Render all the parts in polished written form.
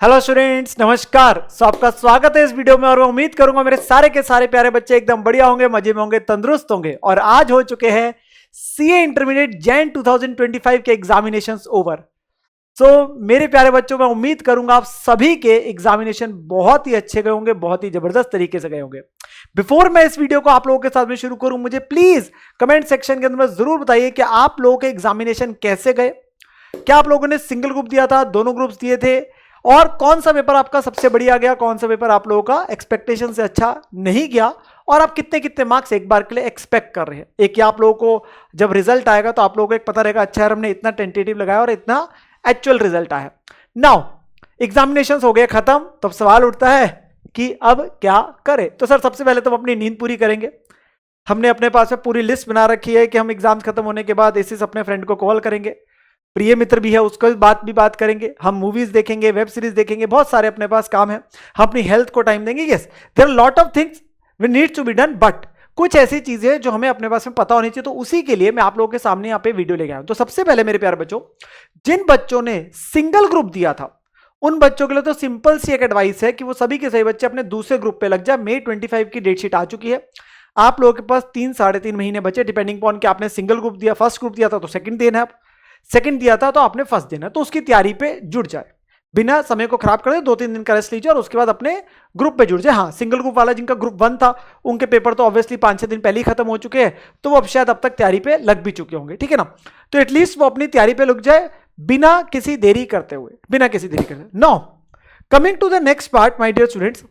Hello students, नमस्कार। आपका स्वागत है इस वीडियो में और मैं उम्मीद करूंगा मेरे सारे के सारे प्यारे बच्चे एकदम बढ़िया होंगे, मजे में होंगे, तंदुरुस्त होंगे। और आज हो चुके हैं सीए इंटरमीडिएट जैन 2025 के एग्जामिनेशंस ओवर। मेरे प्यारे बच्चों, मैं उम्मीद करूंगा आप सभी के एग्जामिनेशन बहुत ही अच्छे गए होंगे, बहुत ही जबरदस्त तरीके से गए होंगे। बिफोर मैं इस वीडियो को आप लोगों के साथ में शुरू करूं, मुझे प्लीज कमेंट सेक्शन के अंदर जरूर बताइए कि आप लोगों के एग्जामिनेशन कैसे गए। क्या आप लोगों ने सिंगल ग्रुप दिया था, दोनों ग्रुप्स दिए थे, और कौन सा पेपर आपका सबसे बढ़िया गया, कौन सा पेपर आप लोगों का एक्सपेक्टेशन से अच्छा नहीं गया, और आप कितने कितने मार्क्स एक बार के लिए एक्सपेक्ट कर रहे हैं। एक आप लोगों को जब रिजल्ट आएगा तो आप लोगों को एक पता रहेगा, अच्छा यार हमने इतना टेंटेटिव लगाया और इतना एक्चुअल रिजल्ट आया। नाउ एग्जामिनेशंस हो गए खत्म, तब सवाल उठता है कि अब क्या करें। तो सर सबसे पहले तो हम अपनी नींद पूरी करेंगे। हमने अपने पास में पूरी लिस्ट बना रखी है कि हम एग्जाम खत्म होने के बाद इस अपने फ्रेंड को कॉल करेंगे, प्रिय मित्र भी है उसको बात करेंगे, हम मूवीज देखेंगे, वेब सीरीज देखेंगे, बहुत सारे अपने पास काम है, हम अपनी हेल्थ को टाइम देंगे। Yes, there are lot of things we need to be done, but कुछ ऐसी चीजें हैं जो हमें अपने पास में पता होनी चाहिए। तो उसी के लिए मैं आप लोगों के सामने यहाँ पे वीडियो लेके आया हूं। तो सबसे पहले मेरे प्यारे बच्चों, जिन बच्चों ने सिंगल ग्रुप दिया था उन बच्चों के लिए तो सिंपल सी एक एडवाइस है कि वो सभी के सभी बच्चे अपने दूसरे ग्रुप पे लग जाए। May 25 की डेट शीट आ चुकी है। आप लोगों के पास 3-3.5 महीने बचे, डिपेंडिंग ऑन कि आपने सिंगल ग्रुप दिया, फर्स्ट ग्रुप दिया था तो सेकंड देना है, सेकंड दिया था तो आपने फर्स्ट देना। तो उसकी तैयारी पे जुट जाए, बिना समय को खराब करे 2-3 दिन का रेस्ट लीजिए और उसके बाद अपने ग्रुप पे जुड़ जाए। हाँ, सिंगल ग्रुप वाला जिनका ग्रुप 1 था उनके पेपर तो ऑब्वियसली 5-6 दिन पहले ही खत्म हो चुके हैं, तो वो अब शायद अब तक तैयारी पे लग भी चुके होंगे, ठीक है ना। तो एटलीस्ट वो अपनी तैयारी पे लग जाए बिना किसी देरी करते हुए। Now coming to the next part my dear students,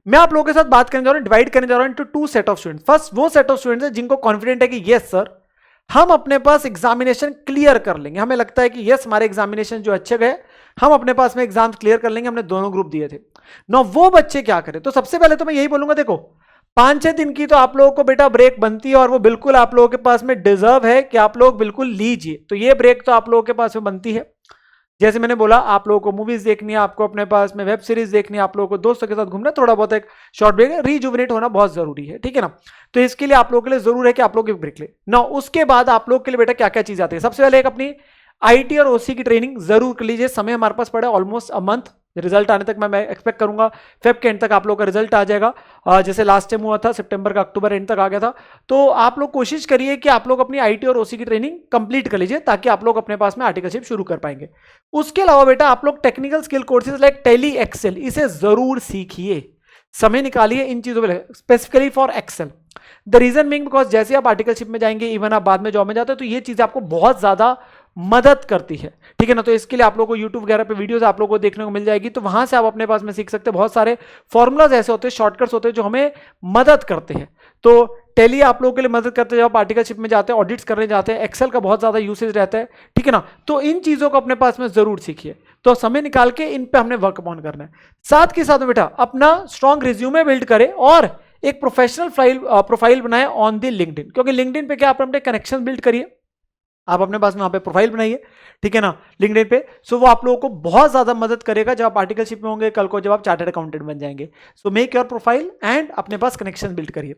मैं आप लोगों के साथ बात करने जा रहा हूं, डिवाइड करने जा रहा हूं into 2 set of students. First वो सेट ऑफ स्टूडेंट्स है जिनको कॉन्फिडेंट है कि यस सर हम अपने पास एग्जामिनेशन क्लियर कर लेंगे, हमें लगता है कि यस हमारे एग्जामिनेशन जो अच्छे गए, हम अपने पास में एग्जाम क्लियर कर लेंगे, हमने दोनों ग्रुप दिए थे। ना वो बच्चे क्या करें, तो सबसे पहले तो मैं यही बोलूंगा, देखो 5-6 दिन की तो आप लोगों को बेटा ब्रेक बनती है और वो बिल्कुल आप लोगों के पास में डिजर्व है कि आप लोग बिल्कुल लीजिए। तो ये ब्रेक तो आप लोगों के पास में बनती है। जैसे मैंने बोला, आप लोगों को मूवीज देखनी है, आपको अपने पास में वेब सीरीज देखनी है, आप लोगों को दोस्तों के साथ घूमना, थोड़ा बहुत एक शॉर्ट ब्रेक, रिजुविनेट होना बहुत जरूरी है, ठीक है ना। तो इसके लिए आप लोगों के लिए जरूर है कि आप लोग एक ब्रेक ले ना। उसके बाद आप लोग के लिए बेटा क्या क्या चीज आती है, सबसे पहले एक अपनी आईटी और ओसी की ट्रेनिंग जरूर कर लीजिए। समय हमारे पास पड़ा है ऑलमोस्ट अ मंथ, रिजल्ट आने तक मैं एक्सपेक्ट करूंगा फेब के एंड तक आप लोग का रिजल्ट आ जाएगा। जैसे लास्ट टाइम हुआ था सितंबर का अक्टूबर एंड तक आ गया था। तो आप लोग कोशिश करिए कि आप लोग अपनी आईटी और ओसी की ट्रेनिंग कंप्लीट कर लीजिए ताकि आप लोग अपने पास में आर्टिकलशिप शुरू कर पाएंगे। उसके अलावा बेटा आप लोग technical skill courses like Tally, Excel, इसे जरूर सीखिए, समय निकालिए इन चीजों पर, specifically for Excel. The reason being because जैसे आप आर्टिकलशिप में जाएंगे, इवन आप बाद में जॉब में जाते हो, तो ये चीज आपको बहुत ज्यादा मदद करती है, ठीक है ना। तो इसके लिए आप लोगों को यूट्यूब वगैरह पे वीडियोस आप लोगों को देखने को मिल जाएगी, तो वहां से आप अपने पास में सीख सकते हैं। बहुत सारे फॉर्मूलाज ऐसे होते हैं, शॉर्टकट्स होते हैं जो हमें मदद करते हैं। तो टैली आप लोगों के लिए मदद करते हैं जब आप आर्टिकलशिप में जाते हैं, ऑडिट्स करने जाते हैं, एक्सेल का बहुत ज्यादा यूसेज रहता है, ठीक है ना। तो इन चीजों को अपने पास में जरूर सीखिए। तो समय निकाल के इन पे हमने वर्क ऑन करना है। साथ के साथ में बेटा अपना स्ट्रॉन्ग रिज्यूमे बिल्ड करें और एक प्रोफेशनल प्रोफाइल बनाए ऑन द लिंक्डइन, क्योंकि लिंक्डइन पे क्या आप अपने कनेक्शन बिल्ड करिए, आप अपने पास में वहां पे प्रोफाइल बनाइए, ठीक है ना, लिंक्डइन पे। सो वो आप लोगों को बहुत ज्यादा मदद करेगा जब आप आर्टिकलशिप में होंगे, कल को जब आप चार्टर्ड अकाउंटेंट बन जाएंगे। So make your profile and अपने पास कनेक्शन बिल्ड करिए।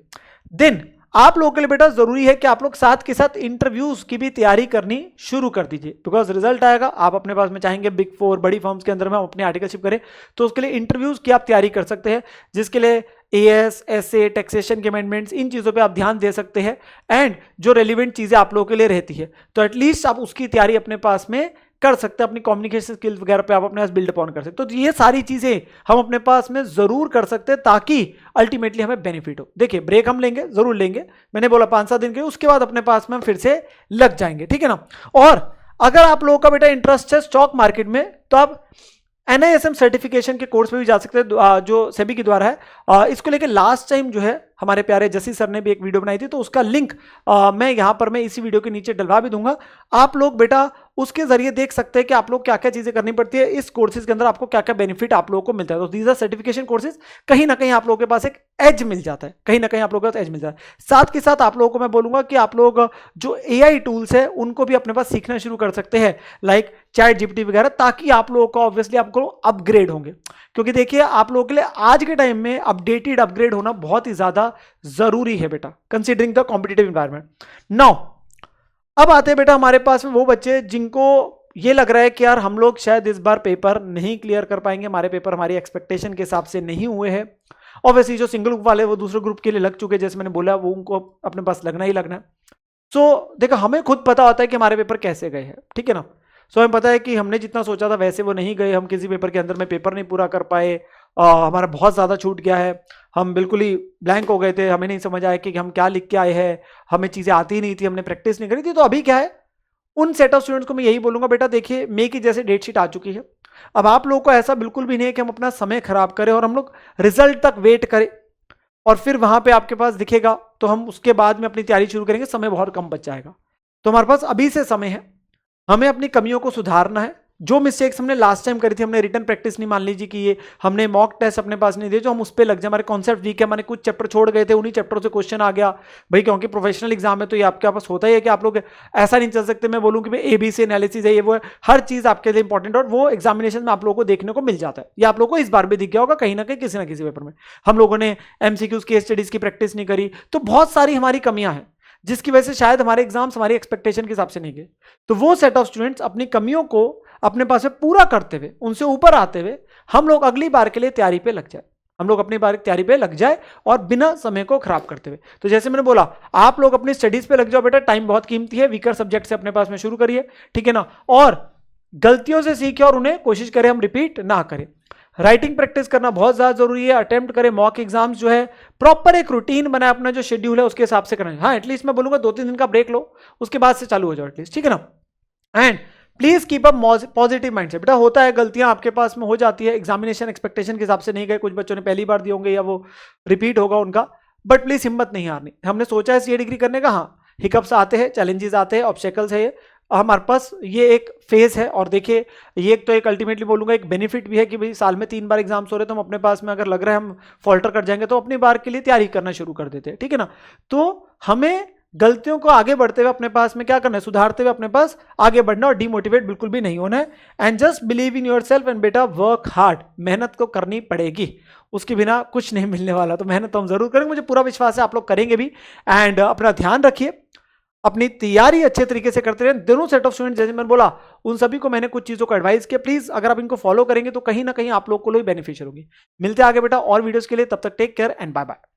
देन आप लोगों के लिए बेटा जरूरी है कि आप लोग साथ के साथ इंटरव्यूज की भी तैयारी करनी शुरू कर दीजिए, बिकॉज रिजल्ट आएगा, आप अपने पास में चाहेंगे बिग 4 बड़ी फर्म्स के अंदर में अपनी आर्टिकलशिप करें, तो उसके लिए इंटरव्यूज की आप तैयारी कर सकते हैं, जिसके लिए एएस, एसए, टैक्सेशन के अमेंडमेंट्स, इन चीजों पे आप ध्यान दे सकते हैं। एंड जो रेलिवेंट चीजें आप लोगों के लिए रहती है, तो एटलीस्ट आप उसकी तैयारी अपने पास में कर सकते हैं, अपनी कम्युनिकेशन स्किल्स वगैरह पे आप अपने पास बिल्ड अपॉन कर सकते हैं। तो ये सारी चीजें हम अपने पास में जरूर कर सकते हैं ताकि अल्टीमेटली हमें बेनिफिट हो। देखिए ब्रेक हम लेंगे, जरूर लेंगे, मैंने बोला 5-7 दिन के, उसके बाद अपने पास में हम फिर से लग जाएंगे, ठीक है ना। और अगर आप लोगों का बेटा इंटरेस्ट है स्टॉक मार्केट में, तो आप NISM सर्टिफिकेशन के कोर्स पे भी जा सकते हैं, जो सेबी के द्वारा है। इसको लेके लास्ट टाइम जो है हमारे प्यारे जसी सर ने भी एक वीडियो बनाई थी, तो उसका लिंक मैं यहां पर मैं इसी वीडियो के नीचे डलवा भी दूंगा। आप लोग बेटा उसके जरिए देख सकते हैं कि आप लोग क्या क्या चीजें करनी पड़ती है, इस कोर्सेज के अंदर आपको क्या क्या बेनिफिट आप लोगों को मिलता है। तो दीज आर सर्टिफिकेशन कोर्सेज, कहीं ना कहीं आप लोगों के पास एक एज मिल जाता है, कहीं ना कहीं आप लोगों को एज मिल जाता है। साथ के साथ आप लोगों को मैं बोलूंगा कि आप लोग जो AI टूल्स है उनको भी अपने पास सीखना शुरू कर सकते हैं, लाइक चैट जीपीटी वगैरह, ताकि आप लोगों को ऑब्वियसली आपको अपग्रेड होंगे। क्योंकि देखिए आप लोगों के लिए आज के टाइम में अपग्रेड होना बहुत ही ज्यादा जरूरी है बेटा, considering the competitive environment. Now अब आते हैं बेटा हमारे पास में वो बच्चे जिनको ये लग रहा है कि यार हम लोग शायद इस बार पेपर नहीं क्लियर कर पाएंगे, हमारे पेपर हमारी एक्सपेक्टेशन के हिसाब से नहीं हुए हैं। ऑब्वियसली जो सिंगल ग्रुप वाले वो दूसरे ग्रुप के लिए लग चुके हैं, जैसे मैंने बोला वो उनको अपने पास लगना ही लगना है। सो देखो हमें खुद पता होता है कि हमारे पेपर कैसे गए हैं, ठीक है ना। सो हमें पता है कि हमने जितना सोचा था वैसे वो नहीं गए, हम किसी पेपर के अंदर में पेपर नहीं पूरा कर पाए, हमारा बहुत ज़्यादा छूट गया है, हम बिल्कुल ही ब्लैंक हो गए थे, हमें नहीं समझ आया कि हम क्या लिख के आए हैं, हमें चीज़ें आती ही नहीं थी, हमने प्रैक्टिस नहीं करी थी। तो अभी क्या है, उन सेट ऑफ स्टूडेंट्स को मैं यही बोलूंगा, बेटा देखिए मे की जैसे डेट शीट आ चुकी है, अब आप लोगों को ऐसा बिल्कुल भी नहीं है कि हम अपना समय खराब करें और हम लोग रिजल्ट तक वेट करें और फिर वहां पे आपके पास दिखेगा तो हम उसके बाद में अपनी तैयारी शुरू करेंगे, समय बहुत कम बच जाएगा। तो हमारे पास अभी से समय है, हमें अपनी कमियों को सुधारना है। जो मिस्टेक्स हमने लास्ट टाइम करी थी, हमने रिटर्न प्रैक्टिस नहीं, मान लीजिए कि ये हमने मॉक टेस्ट अपने पास नहीं दिए, जो हम उस पर लग जाए, हमारे कॉन्सेप्ट वीक है, हमारे कुछ चैप्टर छोड़ गए थे, उन्हीं चैप्टरों से क्वेश्चन आ गया भाई, क्योंकि प्रोफेशनल एग्जाम है तो ये आपके पास होता ही है कि आप लोग ऐसा नहीं चल सकते मैं बोलूँ कि भाई एबीसी एनालिसिस है, ये वो है, हर चीज आपके लिए इंपॉर्टेंट और वो एग्जामिनेशन में आप लोगों को देखने को मिल जाता है। ये आप लोगों को इस बार भी दिख गया होगा कहीं ना कहीं किसी ना किसी पेपर में। हम लोगों ने एमसीक्यूज केस स्टडीज की प्रैक्टिस नहीं करी, तो बहुत सारी हमारी कमियां हैं जिसकी वजह से शायद हमारे एग्जाम्स हमारी एक्सपेक्टेशन के हिसाब से नहीं गए। तो वो सेट ऑफ स्टूडेंट्स अपनी कमियों को अपने पास में पूरा करते हुए, उनसे ऊपर आते हुए हम लोग अगली बार के लिए तैयारी पे लग जाए, हम लोग अपनी बार तैयारी पे लग जाए और बिना समय को खराब करते हुए। तो जैसे मैंने बोला, आप लोग अपनी स्टडीज पे लग जाओ बेटा, टाइम बहुत कीमती है, वीकर सब्जेक्ट से अपने पास में शुरू करिए, ठीक है ना, और गलतियों से सीखे और उन्हें कोशिश करें हम रिपीट ना करें। राइटिंग प्रैक्टिस करना बहुत ज्यादा जरूरी है, अटेम्प्ट करें, मॉक एग्जाम्स जो है प्रॉपर एक रूटीन बनाए, अपना जो शेड्यूल है उसके हिसाब से करना है। हाँ एटलीस्ट मैं बोलूंगा 2-3 दिन का ब्रेक लो, उसके बाद से चालू हो जाओ एटलीस्ट, ठीक है ना। And please keep up positive mind से। बेटा होता है, गलतियां आपके पास में हो जाती है, एग्जामिनेशन एक्सपेक्टेशन के हिसाब से नहीं गए, कुछ बच्चों ने पहली बार दिए होंगे या वो रिपीट होगा उनका, बट प्लीज हिम्मत नहीं हारनी। हमने सोचा है सीए डिग्री करने का, हाँ हिकअप्स आते हैं, चैलेंजेस आते हैं, ऑब्स्टेकल्स है, ये हमारे पास ये एक फेज है। और देखिए ये तो एक अल्टीमेटली बोलूंगा एक बेनिफिट भी है कि भाई साल में 3 बार एग्जाम्स हो रहे तो हम अपने पास में अगर लग रहा है हम फॉल्टर कर जाएंगे तो अपनी बार के लिए तैयारी करना शुरू कर देते हैं, ठीक है ना। तो हमें गलतियों को आगे बढ़ते हुए अपने पास में क्या करना है, सुधारते हुए अपने पास आगे बढ़ना और डिमोटिवेट बिल्कुल भी नहीं होना है। And just believe in yourself and बेटा वर्क हार्ड, मेहनत को करनी पड़ेगी, उसके बिना कुछ नहीं मिलने वाला। तो मेहनत तो हम जरूर करेंगे, मुझे पूरा विश्वास है आप लोग करेंगे भी। एंड अपना ध्यान रखिए, अपनी तैयारी अच्छे तरीके से करते रहें। दोनों सेट ऑफ स्टूडेंट जैसे मैंने बोला उन सभी को मैंने कुछ चीजों को एडवाइस किया, प्लीज अगर आप इनको फॉलो करेंगे तो कहीं ना कहीं आप लोग को ही बेनिफिशियल होगी। मिलते हैं आगे बेटा और वीडियोस के लिए, तब तक take care and bye bye.